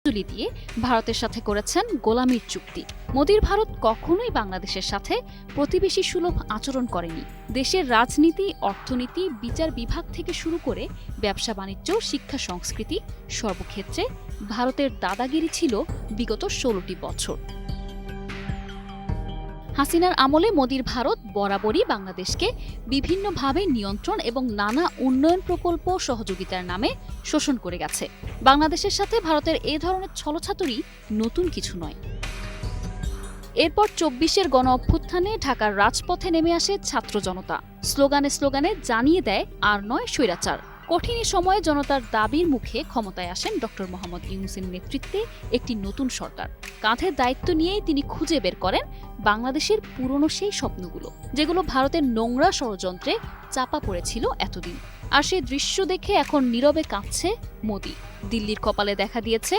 তুলি দিয়ে ভারতের সাথে করেছেন গোলামির চুক্তি। মোদির ভারত কখনোই বাংলাদেশের সাথে প্রতিবেশী সুলভ আচরণ করেনি। দেশের রাজনীতি, অর্থনীতি, বিচার বিভাগ থেকে শুরু করে ব্যবসা বাণিজ্য, শিক্ষা, সংস্কৃতি সর্বক্ষেত্রে ভারতের দাদাগিরি ছিল বিগত ১৬টি বছর। হাসিনার আমলে মোদির ভারত বরাবরই বাংলাদেশকে বিভিন্নভাবে নিয়ন্ত্রণ এবং নানা উন্নয়ন প্রকল্প সহযোগিতার নামে শোষণ করে গেছে। বাংলাদেশের সাথে ভারতের এ ধরনের ছলছাতুরি নতুন কিছু নয়। এরপর ২৪-এর গণ অভ্যুত্থানে ঢাকার রাজপথে নেমে আসে ছাত্র জনতা। স্লোগানে স্লোগানে জানিয়ে দেয় আর নয় স্বৈরাচার। কঠিন সময়ে জনতার দাবির মুখে ক্ষমতায় আসেন ডক্টর মোহাম্মদ ইউনূসের নেতৃত্বে একটি নতুন সরকার। কাঁধের দায়িত্ব নিয়েই তিনি খুঁজে বের করেন বাংলাদেশের পুরনো সেই স্বপ্নগুলো, যেগুলো ভারতের নোংরা ষড়যন্ত্রে চাপা পড়েছিল এতদিন। আর সেই দৃশ্য দেখে এখন নীরবে কাঁদছে মোদি। দিল্লির কপালে দেখা দিয়েছে